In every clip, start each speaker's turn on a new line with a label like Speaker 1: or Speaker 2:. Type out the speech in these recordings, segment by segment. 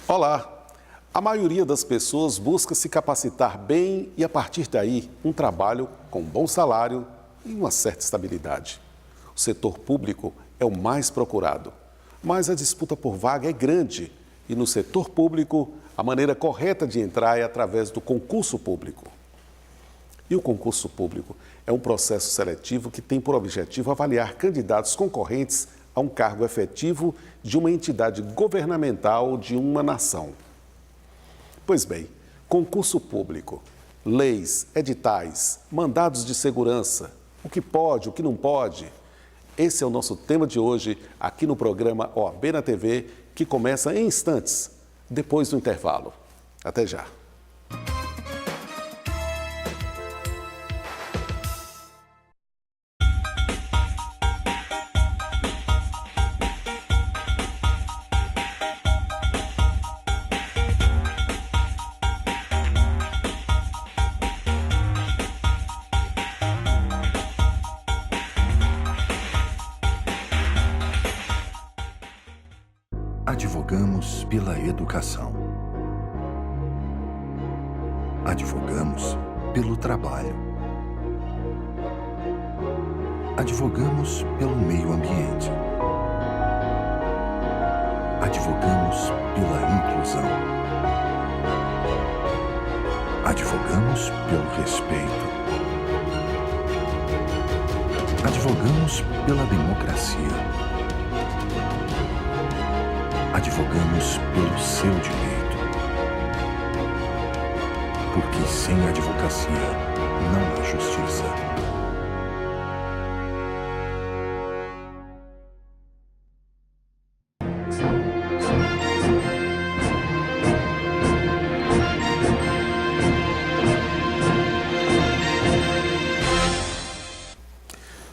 Speaker 1: Olá! A maioria das pessoas busca se capacitar bem e, a partir daí, um trabalho com bom salário e uma certa estabilidade. O setor público é o mais procurado, mas a disputa por vaga é grande e, no setor público, a maneira correta de entrar é através do concurso público. E o concurso público é um processo seletivo que tem por objetivo avaliar candidatos concorrentes a um cargo efetivo de uma entidade governamental de uma nação. Pois bem, concurso público, leis, editais, mandados de segurança, o que pode, o que não pode. Esse é o nosso tema de hoje aqui no programa OAB na TV, que começa em instantes, depois do intervalo. Até já.
Speaker 2: Advogamos pela educação. Advogamos pelo trabalho. Advogamos pelo meio ambiente. Advogamos pela inclusão. Advogamos pelo respeito. Advogamos pela democracia. Advogamos pelo seu direito. Porque sem advocacia não há justiça.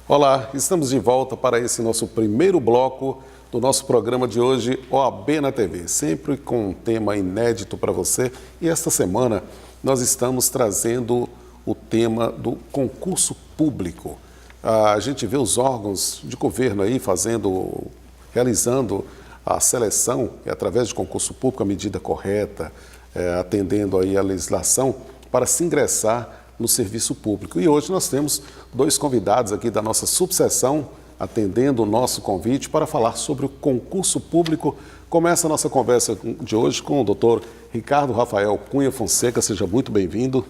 Speaker 1: Olá, estamos de volta para esse nosso primeiro bloco do nosso programa de hoje, OAB na TV, sempre com um tema inédito para você. E esta semana nós estamos trazendo o tema do concurso público. A gente vê os órgãos de governo aí realizando a seleção, através de concurso público, a medida correta, atendendo aí a legislação para se ingressar no serviço público. E hoje nós temos dois convidados aqui da nossa subseção, atendendo o nosso convite para falar sobre o concurso público. Começa a nossa conversa de hoje com o doutor Ricardo Rafael Cunha Fonseca. Seja muito bem-vindo.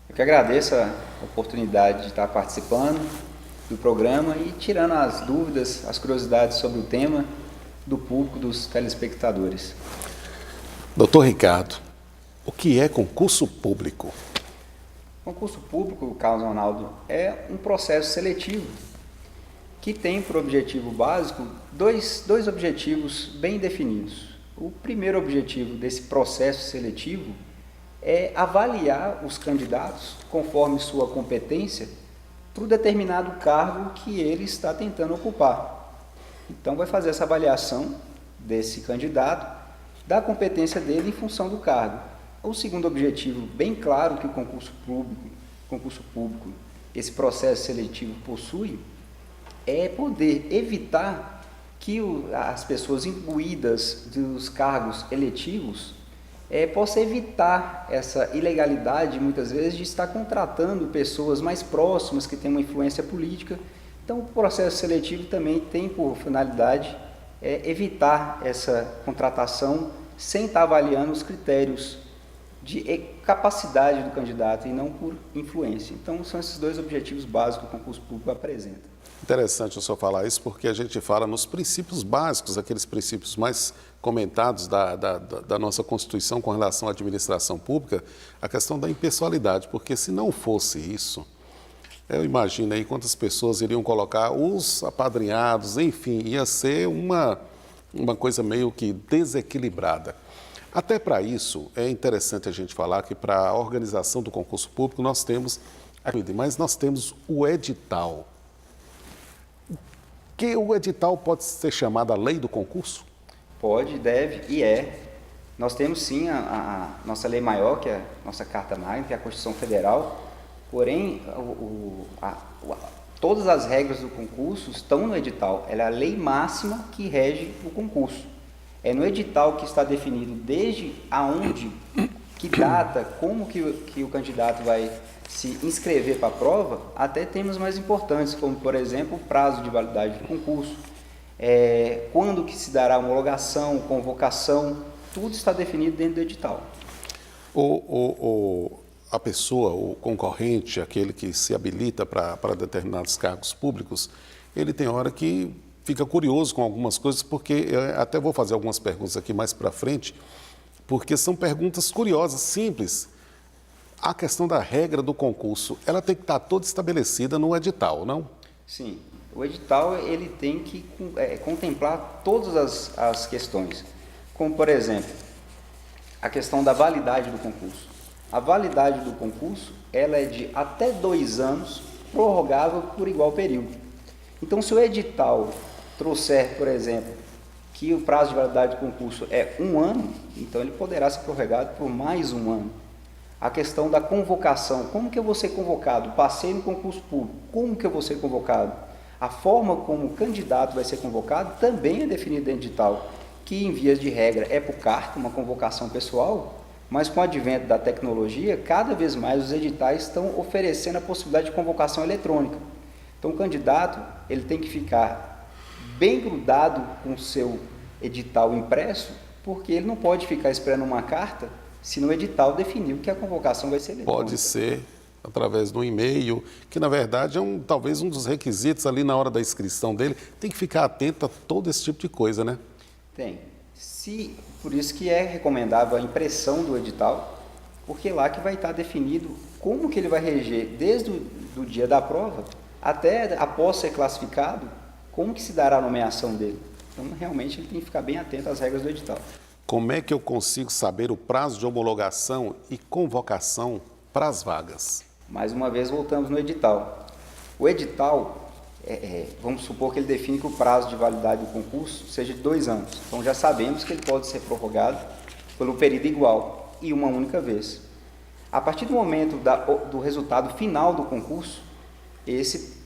Speaker 3: Eu que agradeço a oportunidade de estar participando do programa e tirando as dúvidas, as curiosidades sobre o tema do público, dos telespectadores.
Speaker 1: Doutor Ricardo, o que é concurso público?
Speaker 3: Concurso público, Carlos Ronaldo, é um processo seletivo que tem por objetivo básico dois objetivos bem definidos. O primeiro objetivo desse processo seletivo é avaliar os candidatos conforme sua competência para o determinado cargo que ele está tentando ocupar. Então vai fazer essa avaliação desse candidato, da competência dele em função do cargo. O segundo objetivo, bem claro que o concurso público, esse processo seletivo possui, é poder evitar que as pessoas imbuídas dos cargos eletivos possam evitar essa ilegalidade, muitas vezes, de estar contratando pessoas mais próximas que têm uma influência política. Então, o processo seletivo também tem por finalidade evitar essa contratação sem estar avaliando os critérios de capacidade do candidato e não por influência. Então, são esses dois objetivos básicos que o concurso público apresenta.
Speaker 1: Interessante o senhor falar isso, porque a gente fala nos princípios básicos, aqueles princípios mais comentados da nossa Constituição com relação à administração pública, a questão da impessoalidade, porque se não fosse isso, eu imagino aí quantas pessoas iriam colocar os apadrinhados, enfim, ia ser uma coisa meio que desequilibrada. Até para isso, é interessante a gente falar que para a organização do concurso público nós temos o edital. Que o edital pode ser chamado a lei do concurso?
Speaker 3: Pode, deve e é. Nós temos sim a nossa lei maior, que é a nossa Carta Magna, que é a Constituição Federal, porém todas as regras do concurso estão no edital. Ela é a lei máxima que rege o concurso. É no edital que está definido desde aonde, que data, como que o candidato vai se inscrever para a prova, até temas mais importantes, como, por exemplo, o prazo de validade do concurso, quando que se dará homologação, convocação, tudo está definido dentro do edital.
Speaker 1: A pessoa, o concorrente, aquele que se habilita para determinados cargos públicos, ele tem hora que fica curioso com algumas coisas, porque até vou fazer algumas perguntas aqui mais para frente, porque são perguntas curiosas, simples. A questão da regra do concurso, ela tem que estar toda estabelecida no edital, não?
Speaker 3: Sim, o edital ele tem que contemplar todas as questões, como, por exemplo, a questão da validade do concurso. A validade do concurso ela é de até 2 anos, prorrogável por igual período. Então, se o edital trouxer, por exemplo, que o prazo de validade do concurso é 1 ano, então ele poderá ser prorrogado por mais 1 ano. A questão da convocação, como que eu vou ser convocado? Passei no concurso público, como que eu vou ser convocado? A forma como o candidato vai ser convocado também é definida dentro do edital, que em vias de regra é por carta, uma convocação pessoal, mas com o advento da tecnologia, cada vez mais os editais estão oferecendo a possibilidade de convocação eletrônica. Então o candidato ele tem que ficar bem grudado com o seu edital impresso, porque ele não pode ficar esperando uma carta se no edital definiu que a convocação vai ser eletrônica.
Speaker 1: Pode ser através do e-mail, que na verdade é talvez um dos requisitos ali na hora da inscrição dele. Tem que ficar atento a todo esse tipo de coisa, né?
Speaker 3: Tem. Por isso que é recomendável a impressão do edital, porque é lá que vai estar definido como que ele vai reger desde o dia da prova até após ser classificado, como que se dará a nomeação dele. Então, realmente, ele tem que ficar bem atento às regras do edital.
Speaker 1: Como é que eu consigo saber o prazo de homologação e convocação para as vagas?
Speaker 3: Mais uma vez, voltamos no edital. O edital, vamos supor que ele define que o prazo de validade do concurso seja de 2 anos. Então, já sabemos que ele pode ser prorrogado pelo período igual e uma única vez. A partir do momento do resultado final do concurso, esse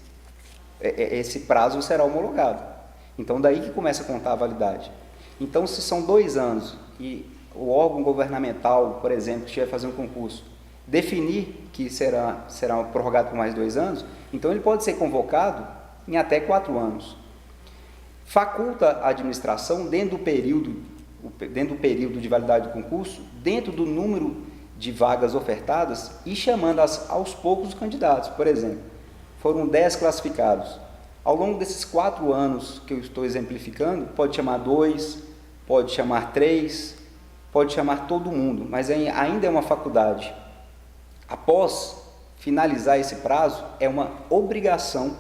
Speaker 3: prazo será homologado. Então, daí que começa a contar a validade. Então, se são 2 anos e o órgão governamental, por exemplo, que estiver fazendo um concurso, definir que será prorrogado por mais 2 anos, então ele pode ser convocado em até 4 anos. Faculta a administração, dentro do período de validade do concurso, dentro do número de vagas ofertadas e chamando aos poucos os candidatos. Por exemplo, foram 10 classificados. Ao longo desses 4 anos que eu estou exemplificando, pode chamar 2, pode chamar 3, pode chamar todo mundo, mas ainda é uma faculdade. Após finalizar esse prazo, é uma obrigação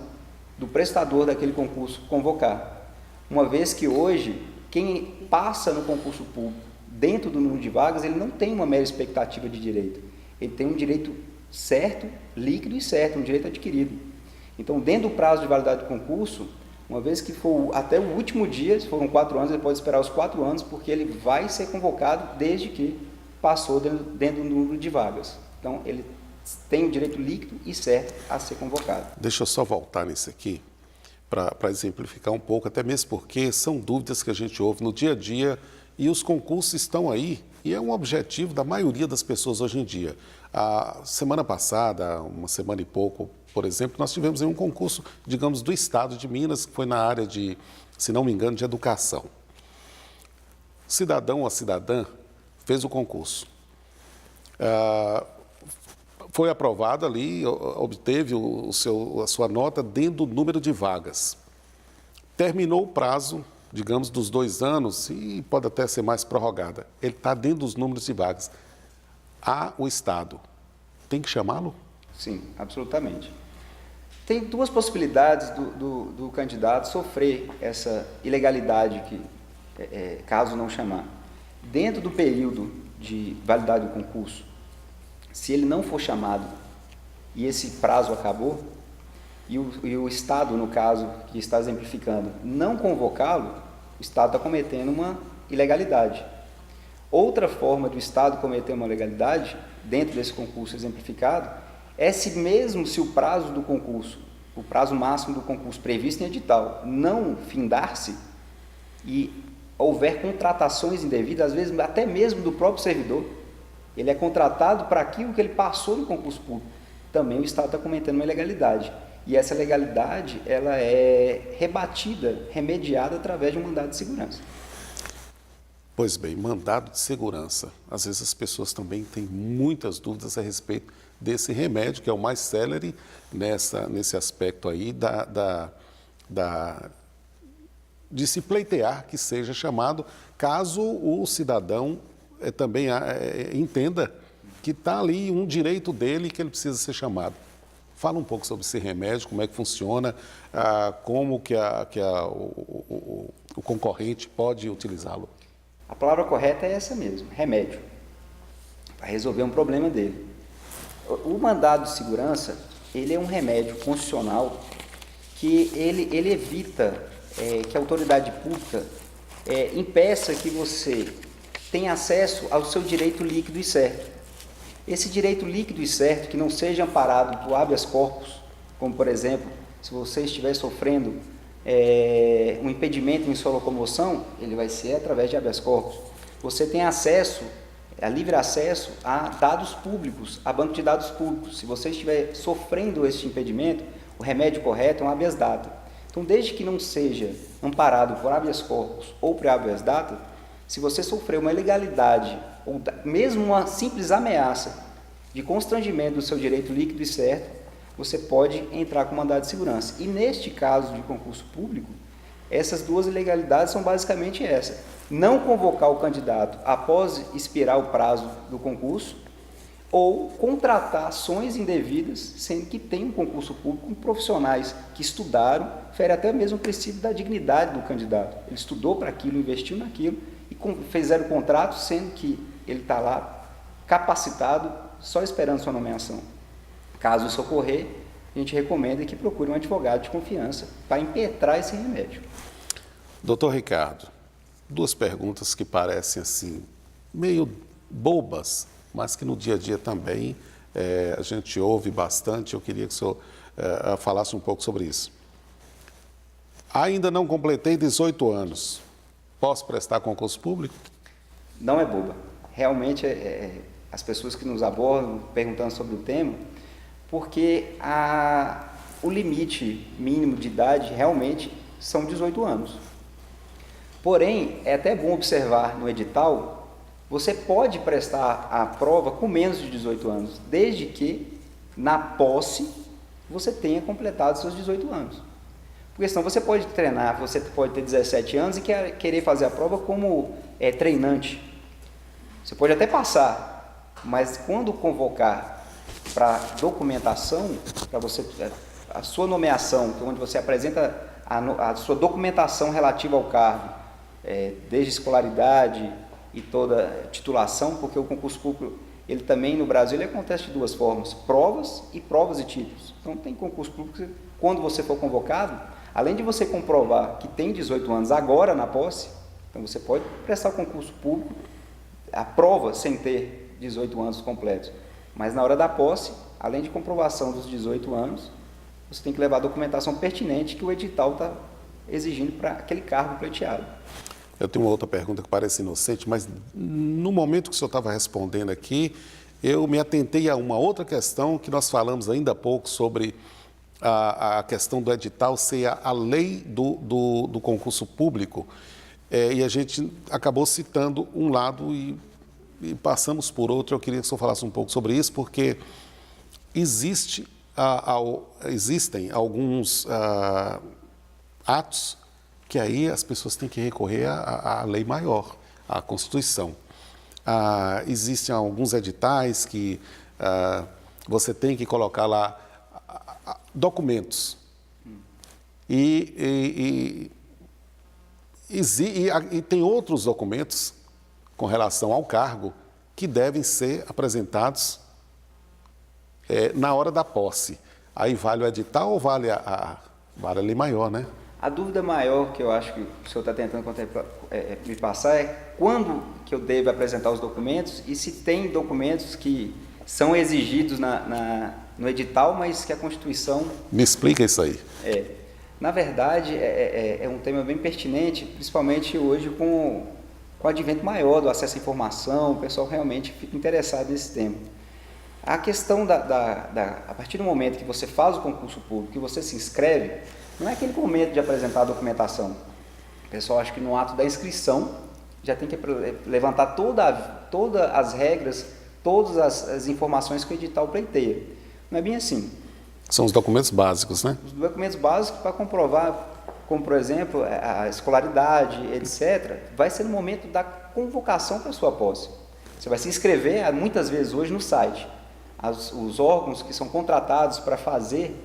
Speaker 3: do prestador daquele concurso convocar. Uma vez que hoje, quem passa no concurso público dentro do número de vagas, ele não tem uma mera expectativa de direito. Ele tem um direito certo, líquido e certo, um direito adquirido. Então, dentro do prazo de validade do concurso, uma vez que for até o último dia, se foram 4 anos, ele pode esperar os 4 anos, porque ele vai ser convocado desde que passou dentro do número de vagas. Então, ele tem o direito líquido e certo a ser convocado.
Speaker 1: Deixa eu só voltar nisso aqui, para exemplificar um pouco, até mesmo porque são dúvidas que a gente ouve no dia a dia e os concursos estão aí e é um objetivo da maioria das pessoas hoje em dia. A semana passada, uma semana e pouco, por exemplo, nós tivemos aí um concurso, digamos, do estado de Minas, que foi na área de, se não me engano, de educação. Cidadão ou cidadã fez o concurso. Foi aprovado ali, obteve a sua nota dentro do número de vagas. Terminou o prazo, digamos, dos 2 anos, e pode até ser mais prorrogada. Ele está dentro dos números de vagas. O Estado tem que chamá-lo?
Speaker 3: Sim, absolutamente. Tem 2 possibilidades do candidato sofrer essa ilegalidade, caso não chamar. Dentro do período de validade do concurso, se ele não for chamado e esse prazo acabou, e o Estado, no caso que está exemplificando, não convocá-lo, o Estado está cometendo uma ilegalidade. Outra forma do Estado cometer uma ilegalidade, dentro desse concurso exemplificado, é se o prazo do concurso, o prazo máximo do concurso previsto em edital, não findar-se e houver contratações indevidas, às vezes até mesmo do próprio servidor, ele é contratado para aquilo que ele passou no concurso público, também o Estado está cometendo uma ilegalidade. E essa legalidade, ela é rebatida, remediada através de um mandado de segurança.
Speaker 1: Pois bem, mandado de segurança. Às vezes as pessoas também têm muitas dúvidas a respeito desse remédio, que é o mais célere nesse aspecto aí de se pleitear que seja chamado, caso o cidadão também entenda que está ali um direito dele e que ele precisa ser chamado. Fala um pouco sobre esse remédio, como é que funciona, como que o concorrente pode utilizá-lo.
Speaker 3: A palavra correta é essa mesmo, remédio, para resolver um problema dele. O mandado de segurança, ele é um remédio constitucional que ele evita que a autoridade pública impeça que você tenha acesso ao seu direito líquido e certo. Esse direito líquido e certo, que não seja amparado por habeas corpus, como por exemplo, se você estiver sofrendo um impedimento em sua locomoção, ele vai ser através de habeas corpus. Você tem acesso, livre acesso a dados públicos, a banco de dados públicos. Se você estiver sofrendo esse impedimento, o remédio correto é um habeas data. Então, desde que não seja amparado por habeas corpus ou por habeas data, se você sofreu uma ilegalidade ou mesmo uma simples ameaça de constrangimento do seu direito líquido e certo, você pode entrar com mandado de segurança. E neste caso de concurso público, essas duas ilegalidades são basicamente essas: não convocar o candidato após expirar o prazo do concurso, ou contratar ações indevidas, sendo que tem um concurso público com profissionais que estudaram, fere até mesmo o princípio da dignidade do candidato. Ele estudou para aquilo, investiu naquilo e fizeram o contrato, sendo que ele está lá capacitado, só esperando sua nomeação. Caso isso ocorrer, a gente recomenda que procure um advogado de confiança para impetrar esse remédio.
Speaker 1: Doutor Ricardo, duas perguntas que parecem assim meio bobas, mas que no dia a dia também a gente ouve bastante. Eu queria que o senhor falasse um pouco sobre isso. Ainda não completei 18 anos. Posso prestar concurso público?
Speaker 3: Não é boba. Realmente, as pessoas que nos abordam perguntando sobre o tema, porque o limite mínimo de idade realmente são 18 anos. Porém, é até bom observar no edital, você pode prestar a prova com menos de 18 anos, desde que, na posse, você tenha completado seus 18 anos. Porque senão você pode treinar, você pode ter 17 anos e querer fazer a prova como treinante. Você pode até passar, mas quando convocar para documentação, para você a sua nomeação, onde você apresenta a sua documentação relativa ao cargo, desde escolaridade e toda titulação, porque o concurso público, ele também no Brasil, ele acontece de duas formas: provas e títulos. Então tem concurso público que, quando você for convocado, além de você comprovar que tem 18 anos agora na posse, então você pode prestar o concurso público, a prova sem ter 18 anos completos. Mas na hora da posse, além de comprovação dos 18 anos, você tem que levar a documentação pertinente que o edital está exigindo para aquele cargo pleiteado.
Speaker 1: Eu tenho uma outra pergunta que parece inocente, mas no momento que o senhor estava respondendo aqui, eu me atentei a uma outra questão que nós falamos ainda há pouco sobre a questão do edital ser a lei do concurso público, e a gente acabou citando um lado e passamos por outro. Eu queria que o senhor falasse um pouco sobre isso, porque existem alguns atos que aí as pessoas têm que recorrer à lei maior, à Constituição. Existem alguns editais que você tem que colocar lá documentos. E tem outros documentos com relação ao cargo que devem ser apresentados na hora da posse. Aí vale o edital ou vale a lei maior, né?
Speaker 3: A dúvida maior que eu acho que o senhor está tentando me passar é quando que eu devo apresentar os documentos e se tem documentos que são exigidos no edital, mas que a Constituição...
Speaker 1: Me explica isso aí.
Speaker 3: Na verdade, é um tema bem pertinente, principalmente hoje com o advento maior do acesso à informação, o pessoal realmente fica interessado nesse tema. A questão a partir do momento que você faz o concurso público, que você se inscreve, não é aquele momento de apresentar a documentação. O pessoal acha que no ato da inscrição já tem que levantar todas as regras, todas as informações que o edital pleiteia. Não é bem assim.
Speaker 1: São os documentos básicos, né?
Speaker 3: Os documentos básicos para comprovar, como por exemplo, a escolaridade, etc., vai ser no momento da convocação para a sua posse. Você vai se inscrever, muitas vezes hoje, no site. Os órgãos que são contratados para fazer,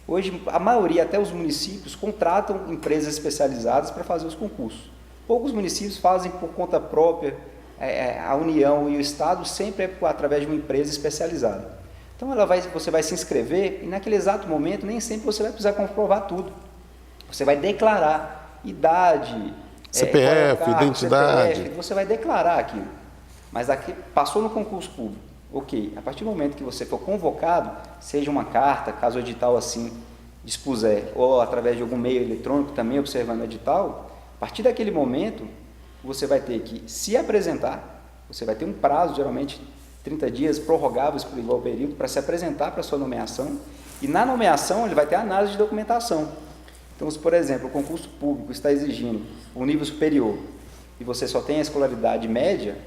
Speaker 3: hoje a maioria, até os municípios, contratam empresas especializadas para fazer os concursos. Poucos municípios fazem por conta própria, a União e o Estado sempre é através de uma empresa especializada. Então você vai se inscrever e naquele exato momento nem sempre você vai precisar comprovar tudo. Você vai declarar idade,
Speaker 1: CPF, identidade.
Speaker 3: CPF, você vai declarar aquilo. Mas aqui passou no concurso público. Ok, a partir do momento que você for convocado, seja uma carta, caso o edital assim dispuser, ou através de algum meio eletrônico também observando o edital, a partir daquele momento você vai ter que se apresentar, você vai ter um prazo, geralmente 30 dias prorrogáveis por igual período, para se apresentar para a sua nomeação, e na nomeação ele vai ter análise de documentação. Então, se por exemplo o concurso público está exigindo um nível superior e você só tem a escolaridade média,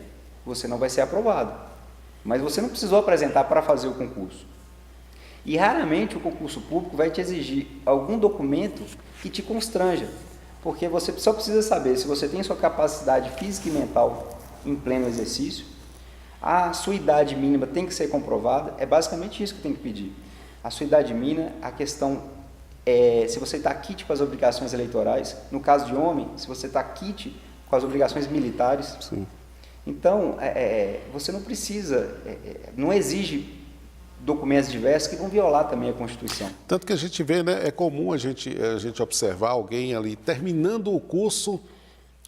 Speaker 3: você não vai ser aprovado. Mas você não precisou apresentar para fazer o concurso. E raramente o concurso público vai te exigir algum documento que te constranja, porque você só precisa saber se você tem sua capacidade física e mental em pleno exercício, a sua idade mínima tem que ser comprovada, é basicamente isso que tem que pedir. A sua idade mínima, a questão é se você está quite com as obrigações eleitorais, no caso de homem, se você está quite com as obrigações militares.
Speaker 1: Sim.
Speaker 3: Então, você não precisa, não exige documentos diversos que vão violar também a Constituição.
Speaker 1: Tanto que a gente vê, né, é comum a gente observar alguém ali terminando o curso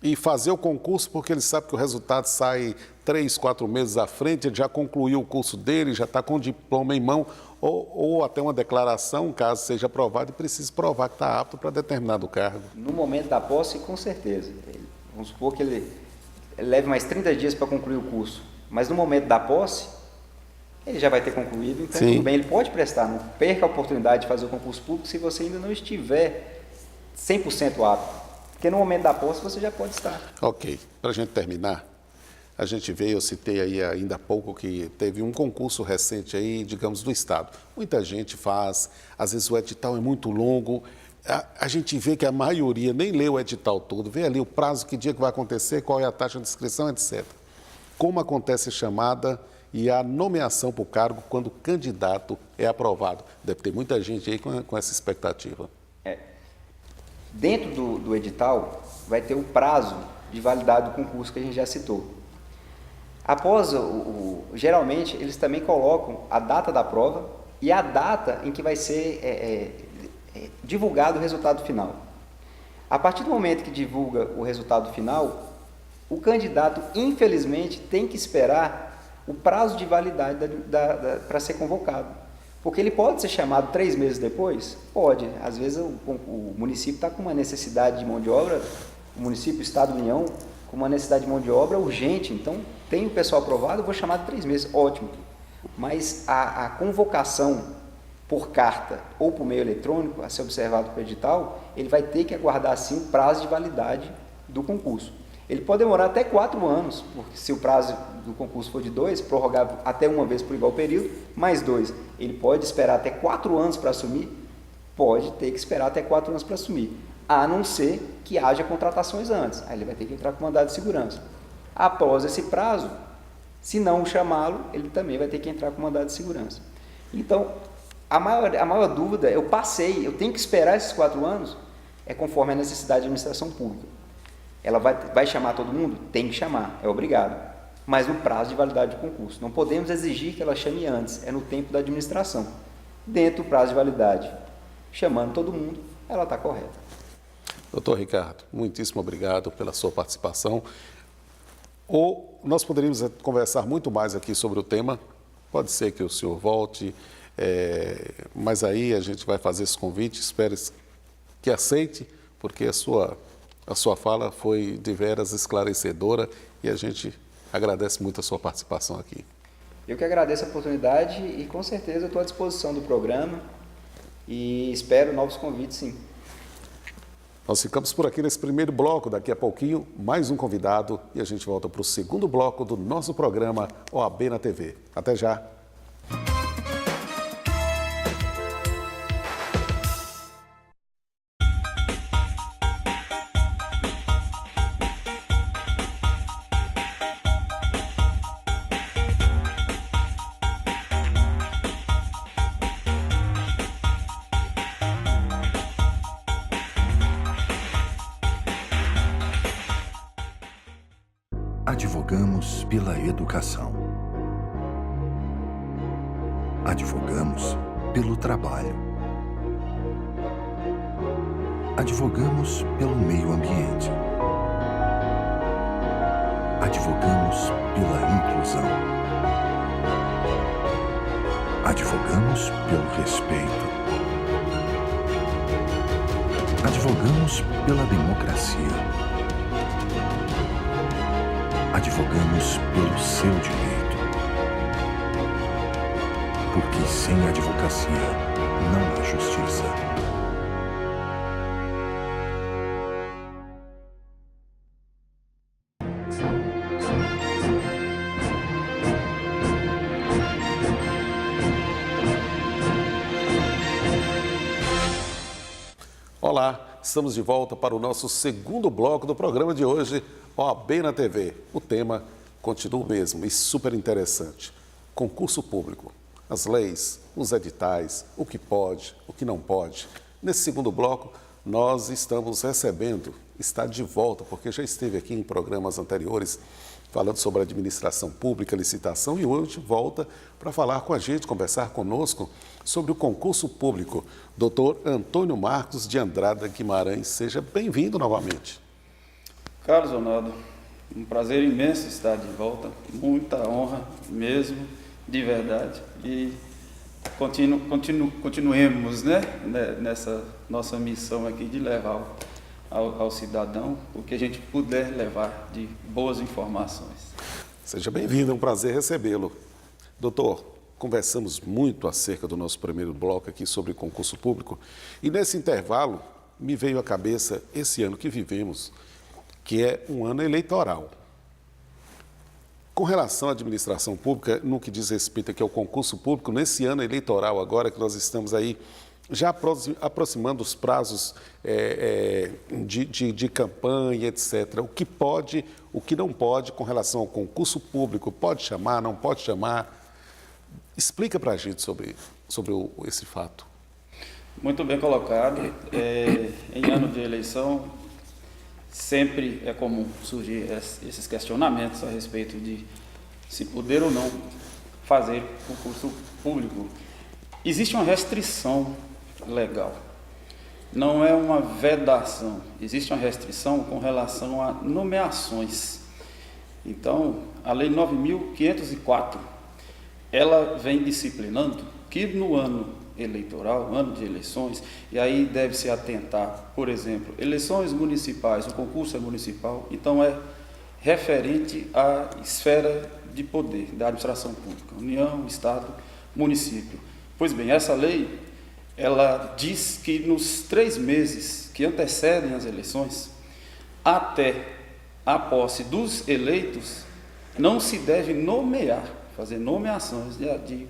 Speaker 1: e fazer o concurso porque ele sabe que o resultado sai 3, 4 meses à frente, ele já concluiu o curso dele, já está com o diploma em mão, ou até uma declaração, caso seja aprovado, e precisa provar que está apto para determinado cargo.
Speaker 3: No momento da posse, com certeza. Vamos supor que ele leve mais 30 dias para concluir o curso, mas no momento da posse, ele já vai ter concluído, então
Speaker 1: Sim.
Speaker 3: tudo bem, ele pode prestar, não perca a oportunidade de fazer o concurso público se você ainda não estiver 100% apto, porque no momento da posse você já pode estar.
Speaker 1: Ok, para a gente terminar, a gente vê, eu citei aí ainda há pouco que teve um concurso recente aí, digamos, do Estado. Muita gente faz, às vezes o edital é muito longo, a gente vê que a maioria nem lê o edital todo, vê ali o prazo, que dia que vai acontecer, qual é a taxa de inscrição, etc. Como acontece a chamada e a nomeação para o cargo quando o candidato é aprovado? Deve ter muita gente aí com essa expectativa.
Speaker 3: Dentro do edital vai ter o prazo de validade do concurso que a gente já citou. Após, geralmente, eles também colocam a data da prova e a data em que vai ser divulgado o resultado final. A partir do momento que divulga o resultado final, o candidato, infelizmente, tem que esperar o prazo de validade para ser convocado. Porque ele pode ser chamado 3 meses depois? Pode. Às vezes o município está com uma necessidade de mão de obra, o município, o Estado, União, com uma necessidade de mão de obra urgente. Então, tem o pessoal aprovado, eu vou chamar de 3 meses. Ótimo. Mas a convocação por carta ou por meio eletrônico, a ser observado pelo edital, ele vai ter que aguardar, sim, o prazo de validade do concurso. Ele pode demorar até 4 anos, porque se o prazo do concurso for de 2, prorrogável até uma vez por igual período, mais 2. Ele pode esperar até 4 anos para assumir? Pode ter que esperar até 4 anos para assumir, a não ser que haja contratações antes. Aí ele vai ter que entrar com mandado de segurança. Após esse prazo, se não chamá-lo, ele também vai ter que entrar com mandado de segurança. Então, a maior dúvida, eu tenho que esperar esses 4 anos, é conforme a necessidade da administração pública. Ela vai chamar todo mundo? Tem que chamar, é obrigado. Mas no prazo de validade do concurso. Não podemos exigir que ela chame antes, é no tempo da administração. Dentro do prazo de validade, chamando todo mundo, ela está correta.
Speaker 1: Doutor Ricardo, muitíssimo obrigado pela sua participação. Ou nós poderíamos conversar muito mais aqui sobre o tema, pode ser que o senhor volte, mas aí a gente vai fazer esse convite, espero que aceite, porque a sua fala foi de veras esclarecedora e a gente agradece muito a sua participação aqui.
Speaker 3: Eu que agradeço a oportunidade e com certeza estou à disposição do programa e espero novos convites, sim.
Speaker 1: Nós ficamos por aqui nesse primeiro bloco, daqui a pouquinho mais um convidado e a gente volta para o segundo bloco do nosso programa OAB na TV. Até já!
Speaker 2: Advogamos pela educação. Advogamos pelo trabalho. Advogamos pelo meio ambiente. Advogamos pela inclusão. Advogamos pelo respeito. Advogamos pela democracia. Advogamos pelo seu direito. Porque sem advocacia não há justiça.
Speaker 1: Olá, estamos de volta para o nosso segundo bloco do programa de hoje, OAB na TV. O tema continua o mesmo e super interessante. Concurso público, as leis, os editais, o que pode, o que não pode. Nesse segundo bloco, nós estamos recebendo, está de volta, porque já esteve aqui em programas anteriores falando sobre administração pública, licitação, e hoje volta para falar com a gente, conversar conosco sobre o concurso público. Dr. Antônio Marcos de Andrada Guimarães, seja bem-vindo novamente.
Speaker 4: Carlos Ronaldo, um prazer imenso estar de volta, muita honra mesmo, de verdade, e continuemos, né, nessa nossa missão aqui de levar ao cidadão o que a gente puder levar de boas informações.
Speaker 1: Seja bem-vindo, é um prazer recebê-lo. Doutor, conversamos muito acerca do nosso primeiro bloco aqui sobre concurso público e nesse intervalo me veio à cabeça esse ano que vivemos, que é um ano eleitoral. Com relação à administração pública, no que diz respeito aqui ao concurso público, nesse ano eleitoral agora que nós estamos aí já aproximando os prazos de campanha, etc. O que pode, o que não pode com relação ao concurso público, pode chamar, não pode chamar? Explica para a gente sobre esse fato.
Speaker 4: Muito bem colocado. Em ano de eleição, sempre é comum surgir esses questionamentos a respeito de se poder ou não fazer concurso público. Existe uma restrição legal, não é uma vedação, existe uma restrição com relação a nomeações. Então, a Lei 9.504, ela vem disciplinando que no ano eleitoral, ano de eleições, e aí deve-se atentar, por exemplo, eleições municipais, o concurso é municipal, então é referente à esfera de poder da administração pública, União, Estado, município. Pois bem, essa lei, ela diz que nos 3 meses que antecedem as eleições, até a posse dos eleitos, não se deve nomear, fazer nomeações de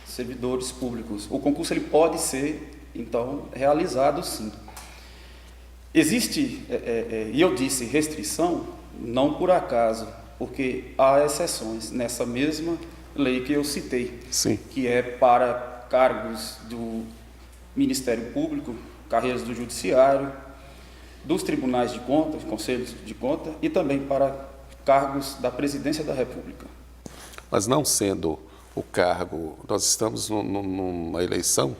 Speaker 4: servidores públicos. O concurso ele pode ser, então, realizado sim. Existe, e eu disse restrição, não por acaso, porque há exceções nessa mesma lei que eu citei,
Speaker 1: sim,
Speaker 4: que é para cargos do Ministério Público, carreiras do Judiciário, dos Tribunais de Contas, Conselhos de Contas e também para cargos da Presidência da República.
Speaker 1: Mas não sendo o cargo, nós estamos numa eleição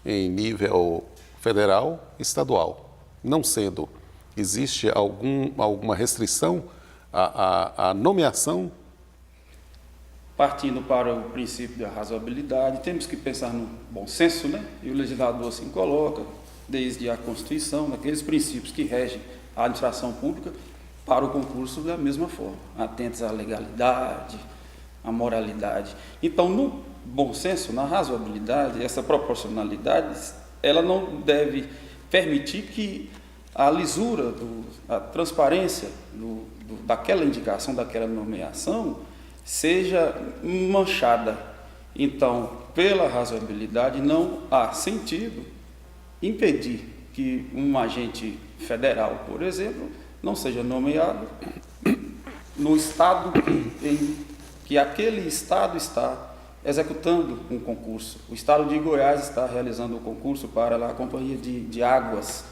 Speaker 1: em nível federal e estadual. Não sendo, existe alguma restrição à nomeação?
Speaker 4: Partindo para o princípio da razoabilidade, temos que pensar no bom senso, né? E o legislador assim coloca, desde a Constituição, daqueles princípios que regem a administração pública, para o concurso da mesma forma, atentos à legalidade, à moralidade. Então, no bom senso, na razoabilidade, essa proporcionalidade, ela não deve permitir que a lisura, a transparência daquela indicação, daquela nomeação, seja manchada. Então, pela razoabilidade, não há sentido impedir que um agente federal, por exemplo, não seja nomeado no estado que aquele estado está executando um concurso. O estado de Goiás está realizando um concurso para a Companhia de Águas,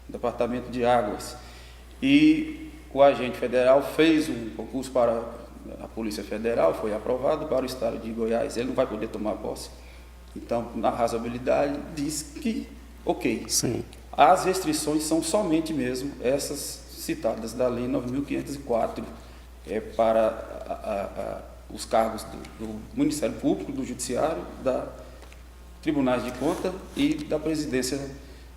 Speaker 4: Departamento de Águas, e o agente federal fez um concurso para a Polícia Federal, foi aprovado para o estado de Goiás, ele não vai poder tomar posse. Então, na razoabilidade, diz que, ok,
Speaker 1: Sim.
Speaker 4: as restrições são somente mesmo essas citadas da Lei 9.504, para os cargos do Ministério Público, do Judiciário, da Tribunais de Contas e da Presidência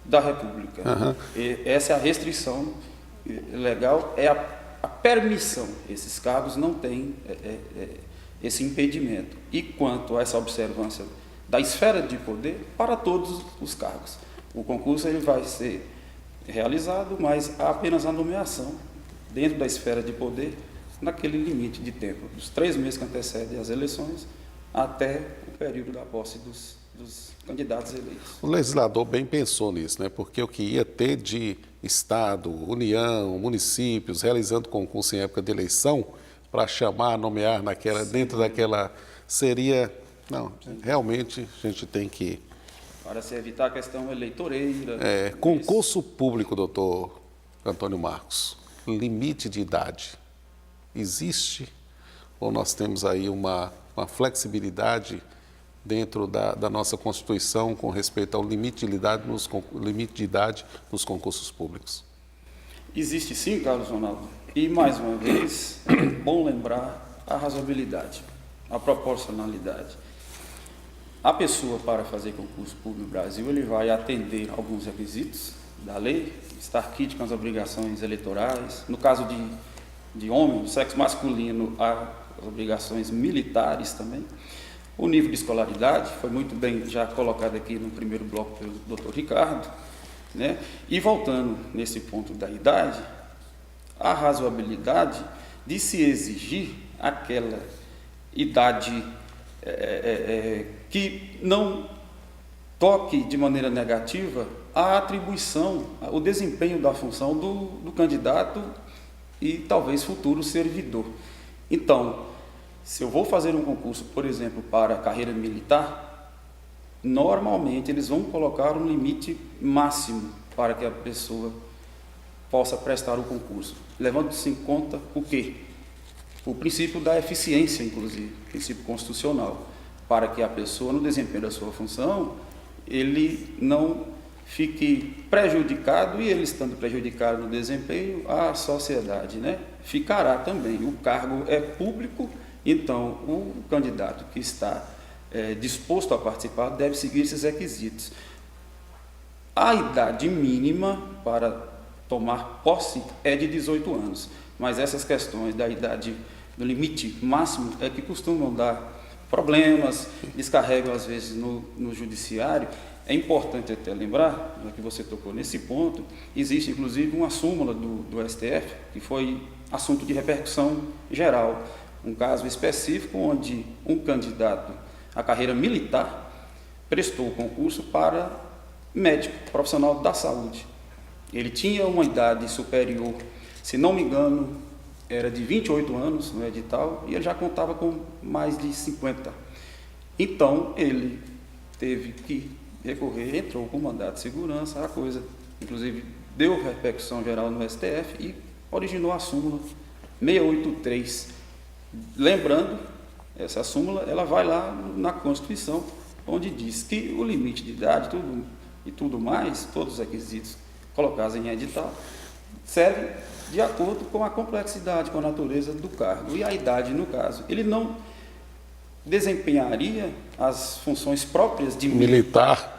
Speaker 4: da República. E essa é a restrição legal, é a permissão. Esses cargos não têm esse impedimento. E quanto a essa observância da esfera de poder, para todos os cargos. O concurso ele vai ser realizado, mas há apenas a nomeação dentro da esfera de poder, naquele limite de tempo, dos 3 meses que antecedem as eleições, até o período da posse dos candidatos eleitos.
Speaker 1: O legislador bem pensou nisso, né? Porque o que ia ter de Estado, União, municípios, realizando concurso em época de eleição, para chamar, nomear dentro daquela, seria... Não, realmente a gente tem que...
Speaker 4: Para se evitar a questão eleitoreira.
Speaker 1: Concurso público, doutor Antônio Marcos, limite de idade existe? Ou nós temos aí uma flexibilidade dentro da nossa Constituição com respeito ao limite de idade nos concursos públicos?
Speaker 4: Existe sim, Carlos Ronaldo. E, mais uma vez, é bom lembrar a razoabilidade, a proporcionalidade. A pessoa, para fazer concurso público no Brasil, ele vai atender alguns requisitos da lei, estar quite com as obrigações eleitorais. No caso de homem, do sexo masculino, há as obrigações militares também. O nível de escolaridade foi muito bem já colocado aqui no primeiro bloco pelo doutor Ricardo, né? E voltando nesse ponto da idade, a razoabilidade de se exigir aquela idade que não toque de maneira negativa a atribuição, o desempenho da função do candidato e talvez futuro servidor. Então, se eu vou fazer um concurso, por exemplo, para a carreira militar, normalmente eles vão colocar um limite máximo para que a pessoa possa prestar o concurso, levando-se em conta o quê? O princípio da eficiência, inclusive, princípio constitucional, para que a pessoa, no desempenho da sua função, ele não fique prejudicado, e ele estando prejudicado no desempenho, a sociedade, né, ficará também. O cargo é público, então o candidato que está disposto a participar deve seguir esses requisitos. A idade mínima para tomar posse é de 18 anos, mas essas questões da idade, do limite máximo, é que costumam dar problemas, descarregam às vezes no judiciário. É importante até lembrar, já que você tocou nesse ponto, existe inclusive uma súmula do STF, que foi assunto de repercussão geral, um caso específico onde um candidato à carreira militar prestou o concurso para médico, profissional da saúde. Ele tinha uma idade superior, se não me engano, era de 28 anos no edital, e ele já contava com mais de 50. Então, ele teve que recorrer, entrou com mandato de segurança, a coisa, inclusive, deu repercussão geral no STF e originou a súmula 683. Lembrando, essa súmula, ela vai lá na Constituição, onde diz que o limite de idade tudo mais, todos os requisitos colocados em edital, servem de acordo com a complexidade, com a natureza do cargo. E a idade, no caso, ele não desempenharia as funções próprias de militar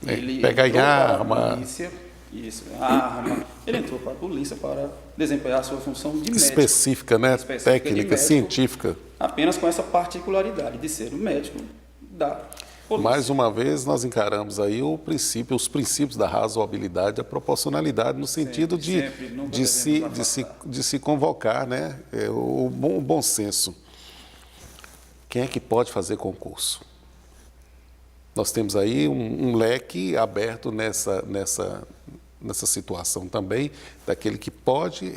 Speaker 4: Ele
Speaker 1: pegar em
Speaker 4: entrou para a
Speaker 1: arma.
Speaker 4: polícia, isso, arma. Ele entrou para a polícia para desempenhar a sua função de médico.
Speaker 1: Específica, né?
Speaker 4: Específica de
Speaker 1: Técnica,
Speaker 4: médico,
Speaker 1: científica.
Speaker 4: apenas com essa particularidade de ser o médico da polícia.
Speaker 1: Mais uma vez, nós encaramos aí os princípios da razoabilidade, a proporcionalidade, no sentido
Speaker 4: Sempre, nunca
Speaker 1: de
Speaker 4: devemos
Speaker 1: de se convocar, né? O bom senso. Quem é que pode fazer concurso? Nós temos aí um leque aberto nessa situação também, daquele que pode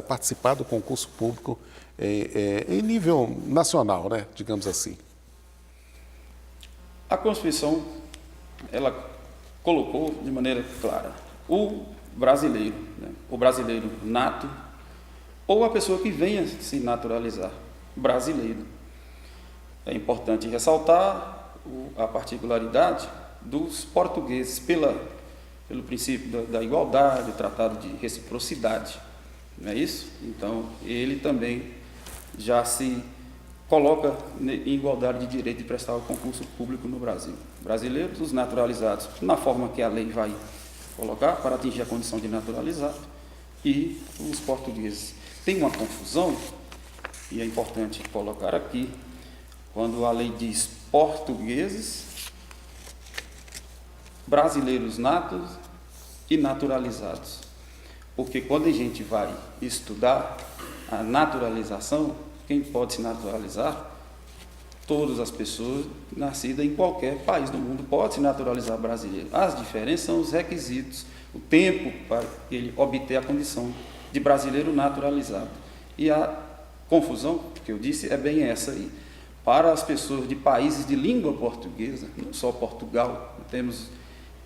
Speaker 1: participar do concurso público em nível nacional, né? Digamos assim.
Speaker 4: A Constituição, ela colocou de maneira clara o brasileiro, né? O brasileiro nato ou a pessoa que venha se naturalizar brasileiro. É importante ressaltar a particularidade dos portugueses pelo princípio da igualdade, o tratado de reciprocidade, não é isso? Então, ele também já se coloca em igualdade de direito de prestar o concurso público no Brasil. Brasileiros, os naturalizados, na forma que a lei vai colocar, para atingir a condição de naturalizado, e os portugueses. Tem uma confusão, e é importante colocar aqui, quando a lei diz portugueses, brasileiros natos e naturalizados. Porque quando a gente vai estudar a naturalização, quem pode se naturalizar? Todas as pessoas nascidas em qualquer país do mundo podem se naturalizar brasileiro. As diferenças são os requisitos, o tempo para ele obter a condição de brasileiro naturalizado. E a confusão que eu disse é bem essa aí. Para as pessoas de países de língua portuguesa, não só Portugal, temos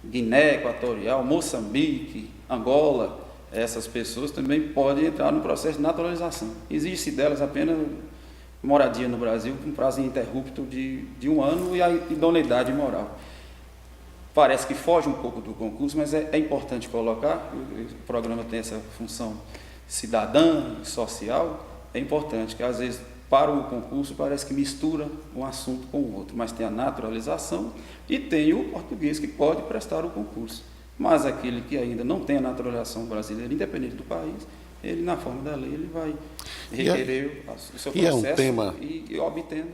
Speaker 4: Guiné Equatorial, Moçambique, Angola, essas pessoas também podem entrar no processo de naturalização. Existe delas apenas moradia no Brasil com prazo ininterrupto de 1 ano e a idoneidade moral. Parece que foge um pouco do concurso, mas é importante colocar, o programa tem essa função cidadã, social, é importante que às vezes para o concurso parece que mistura um assunto com o outro, mas tem a naturalização e tem o português que pode prestar o concurso. Mas aquele que ainda não tem a naturalização brasileira, independente do país, ele, na forma da lei, ele vai requerer o seu processo e obtendo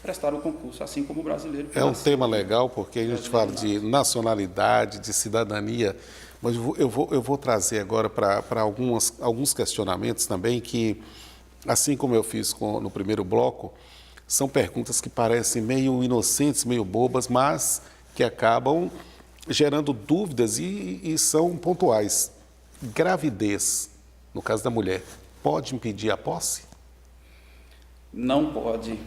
Speaker 4: prestar o concurso, assim como o brasileiro.
Speaker 1: É um tema legal, porque a gente fala de nacionalidade, de cidadania, mas eu vou trazer agora para alguns questionamentos também que, assim como eu fiz no primeiro bloco, são perguntas que parecem meio inocentes, meio bobas, mas que acabam gerando dúvidas e são pontuais. Gravidez, no caso da mulher, pode impedir a posse?
Speaker 4: Não pode.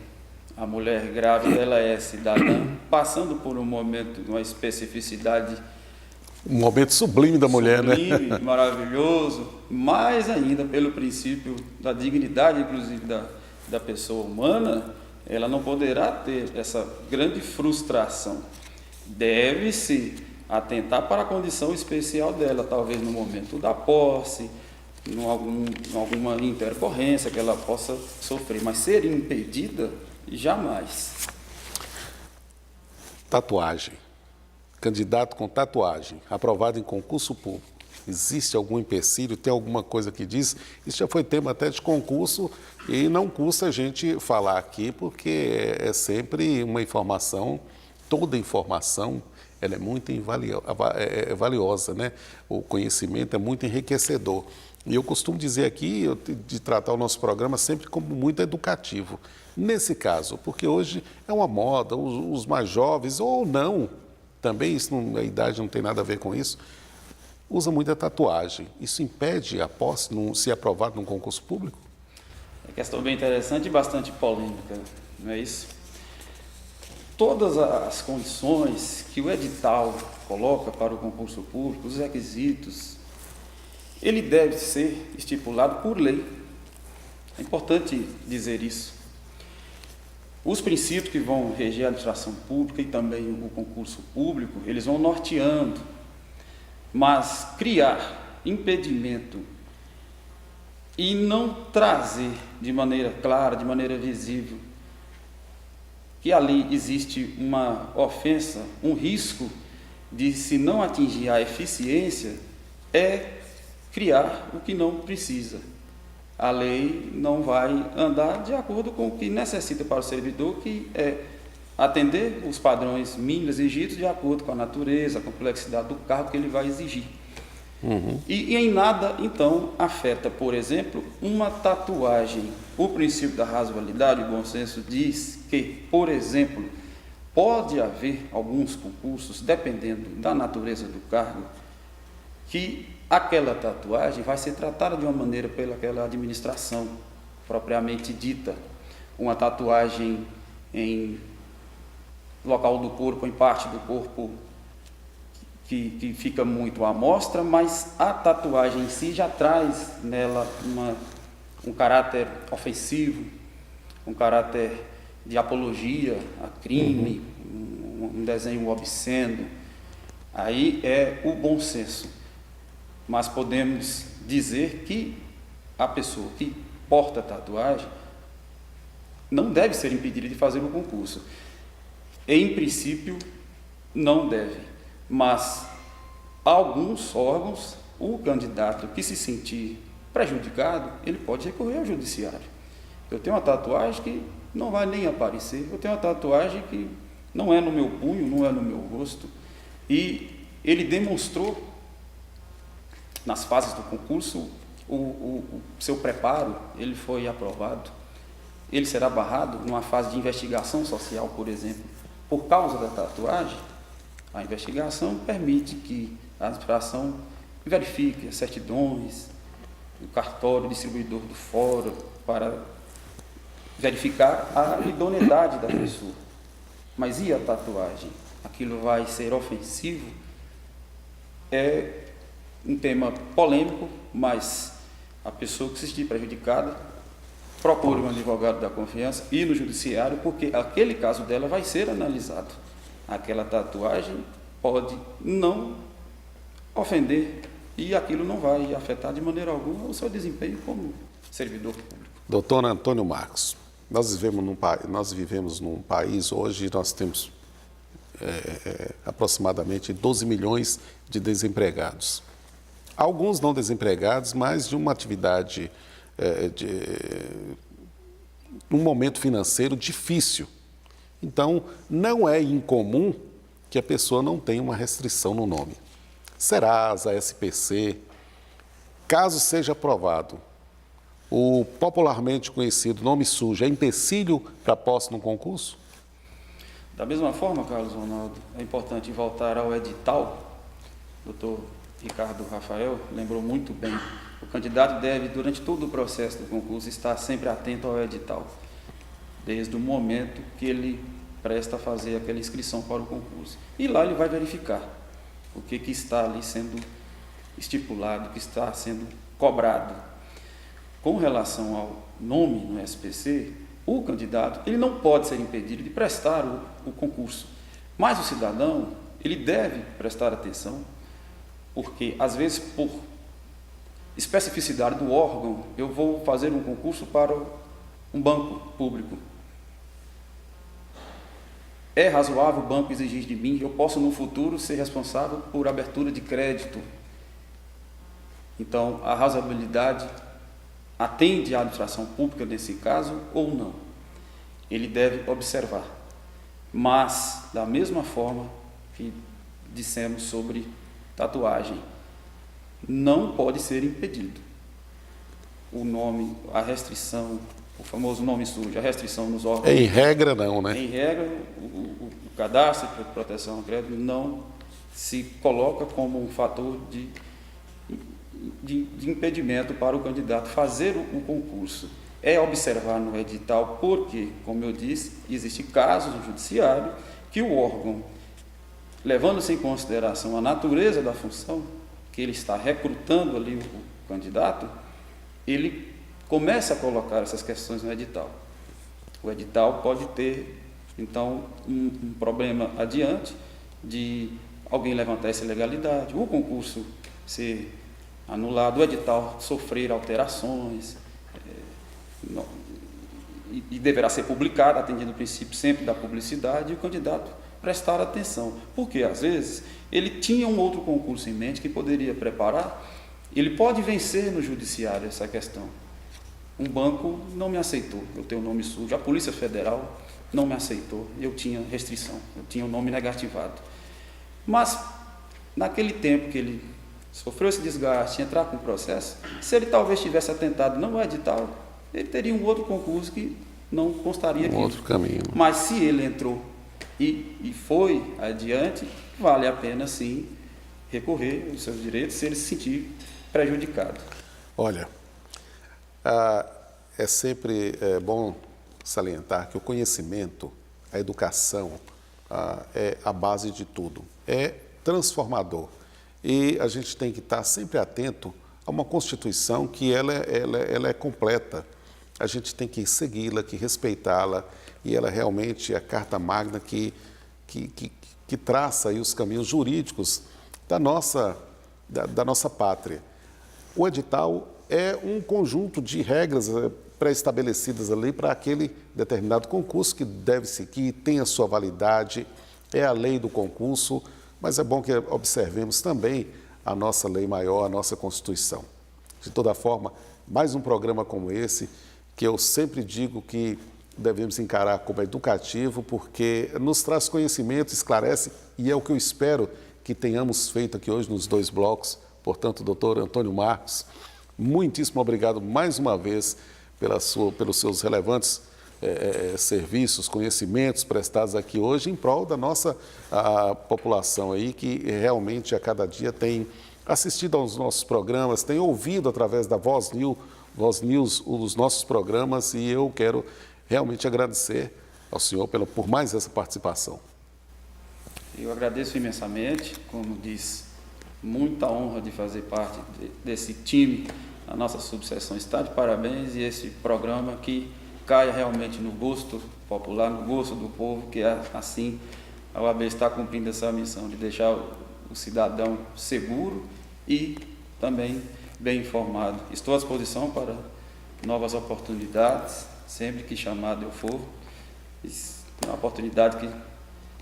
Speaker 4: A mulher grávida, ela é cidadã, passando por um momento de uma especificidade.
Speaker 1: Um momento sublime da mulher,
Speaker 4: sublime,
Speaker 1: né?
Speaker 4: Maravilhoso, mais ainda pelo princípio da dignidade, inclusive, da pessoa humana, ela não poderá ter essa grande frustração. Deve-se atentar para a condição especial dela, talvez no momento da posse, em alguma intercorrência que ela possa sofrer, mas ser impedida, jamais.
Speaker 1: Tatuagem. Candidato com tatuagem, aprovado em concurso público. Existe algum empecilho? Tem alguma coisa que diz? Isso já foi tema até de concurso e não custa a gente falar aqui, porque é sempre uma informação, toda informação, ela é muito valiosa, né? O conhecimento é muito enriquecedor. E eu costumo dizer aqui, de tratar o nosso programa sempre como muito educativo. Nesse caso, porque hoje é uma moda, os mais jovens, ou não, também isso a idade não tem nada a ver com isso, usa muita tatuagem. Isso impede a posse, se aprovado num concurso público?
Speaker 4: É questão bem interessante e bastante polêmica, não é isso? Todas as condições que o edital coloca para o concurso público, os requisitos, ele deve ser estipulado por lei. É importante dizer isso. Os princípios que vão reger a administração pública e também o concurso público, eles vão norteando, mas criar impedimento e não trazer de maneira clara, de maneira visível, que ali existe uma ofensa, um risco de, se não atingir a eficiência, é criar o que não precisa. A lei não vai andar de acordo com o que necessita para o servidor, que é atender os padrões mínimos exigidos de acordo com a natureza, a complexidade do cargo que ele vai exigir. E em nada, então, afeta, por exemplo, uma tatuagem. O princípio da razoabilidade e bom senso diz que, por exemplo, pode haver alguns concursos, dependendo da natureza do cargo, que aquela tatuagem vai ser tratada de uma maneira pelaquela administração propriamente dita. Uma tatuagem em local do corpo, em parte do corpo, que fica muito à mostra, mas a tatuagem em si já traz nela um caráter ofensivo, um caráter de apologia a crime, um desenho obsceno. Aí é o bom senso. Mas podemos dizer que a pessoa que porta tatuagem não deve ser impedida de fazer o concurso. Em princípio, não deve. Mas alguns órgãos, o candidato que se sentir prejudicado, ele pode recorrer ao judiciário. Eu tenho uma tatuagem que não vai nem aparecer, eu tenho uma tatuagem que não é no meu punho, não é no meu rosto, e ele demonstrou nas fases do concurso o seu preparo, ele foi aprovado, ele será barrado numa fase de investigação social, por exemplo, por causa da tatuagem. A investigação permite que a administração verifique as certidões, o cartório distribuidor do fórum, para verificar a idoneidade da pessoa. Mas e a tatuagem? Aquilo vai ser ofensivo? É um tema polêmico, mas a pessoa que se sentir prejudicada procure um advogado da confiança e no judiciário, porque aquele caso dela vai ser analisado. Aquela tatuagem pode não ofender e aquilo não vai afetar de maneira alguma o seu desempenho como servidor público.
Speaker 1: Doutor Antônio Marcos, nós vivemos num país, hoje nós temos aproximadamente 12 milhões de desempregados. Alguns não desempregados, mas de uma atividade, um momento financeiro difícil. Então, não é incomum que a pessoa não tenha uma restrição no nome. Serasa, SPC, caso seja aprovado, o popularmente conhecido nome sujo é empecilho para posse no concurso?
Speaker 4: Da mesma forma, Carlos Ronaldo, é importante voltar ao edital. O doutor Ricardo Rafael lembrou muito bem. O candidato deve, durante todo o processo do concurso, estar sempre atento ao edital, desde o momento que ele presta a fazer aquela inscrição para o concurso. E lá ele vai verificar o que está ali sendo estipulado, o que está sendo cobrado. Com relação ao nome no SPC, o candidato ele não pode ser impedido de prestar o concurso, mas o cidadão ele deve prestar atenção, porque às vezes por especificidade do órgão eu vou fazer um concurso para um banco público. É razoável o banco exigir de mim, eu posso no futuro ser responsável por abertura de crédito. Então, a razoabilidade atende à administração pública nesse caso ou não? Ele deve observar. Mas, da mesma forma que dissemos sobre tatuagem, não pode ser impedido. O nome, a restrição, o famoso nome sujo, a restrição nos órgãos.
Speaker 1: Em regra, não, né?
Speaker 4: Em regra, o cadastro de proteção ao crédito não se coloca como um fator de impedimento para o candidato fazer o concurso. É observar no edital, porque, como eu disse, existem casos no judiciário que o órgão, levando-se em consideração a natureza da função, que ele está recrutando ali o candidato, ele começa a colocar essas questões no edital. O edital pode ter, então, um problema adiante de alguém levantar essa ilegalidade, o concurso ser anulado, o edital sofrer alterações, e deverá ser publicado, atendendo o princípio sempre da publicidade, e o candidato prestar atenção, porque às vezes ele tinha um outro concurso em mente que poderia preparar, ele pode vencer no judiciário essa questão. Um banco não me aceitou, eu tenho o nome sujo, a Polícia Federal não me aceitou, eu tinha restrição, eu tinha o nome negativado. Mas, naquele tempo que ele sofreu esse desgaste, entrar com o processo, se ele talvez tivesse atentado no edital, ele teria um outro concurso que não constaria aqui.
Speaker 1: Outro caminho.
Speaker 4: Mas se ele entrou e foi adiante, vale a pena sim recorrer aos seus direitos se ele se sentir prejudicado.
Speaker 1: Olha, é sempre bom salientar que o conhecimento, a educação, é a base de tudo. É transformador. E a gente tem que estar sempre atento a uma Constituição que ela é completa. A gente tem que segui-la, que respeitá-la, e ela realmente é a carta magna que traça aí os caminhos jurídicos da nossa pátria. O edital é um conjunto de regras pré-estabelecidas ali para aquele determinado concurso que tem a sua validade, é a lei do concurso, mas é bom que observemos também a nossa lei maior, a nossa Constituição. De toda forma, mais um programa como esse, que eu sempre digo que devemos encarar como educativo, porque nos traz conhecimento, esclarece, e é o que eu espero que tenhamos feito aqui hoje nos 2 blocos. Portanto, doutor Antônio Marcos, muitíssimo obrigado mais uma vez pelos seus relevantes serviços, conhecimentos prestados aqui hoje em prol da nossa população aí, que realmente a cada dia tem assistido aos nossos programas, tem ouvido através da Voz News os nossos programas, e eu quero realmente agradecer ao senhor por mais essa participação.
Speaker 4: Eu agradeço imensamente, como diz, muita honra de fazer parte desse time. A nossa subseção está de parabéns, e esse programa que caia realmente no gosto popular, no gosto do povo, que assim a OAB está cumprindo essa missão de deixar o cidadão seguro e também bem informado. Estou à disposição para novas oportunidades, sempre que chamado eu for. É uma oportunidade que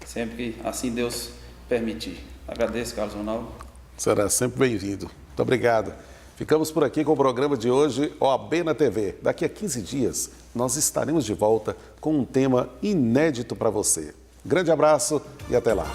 Speaker 4: sempre que assim Deus permitir. Agradeço, Carlos Ronaldo.
Speaker 1: Será sempre bem-vindo. Muito obrigado. Ficamos por aqui com o programa de hoje, OAB na TV. Daqui a 15 dias, nós estaremos de volta com um tema inédito para você. Grande abraço e até lá.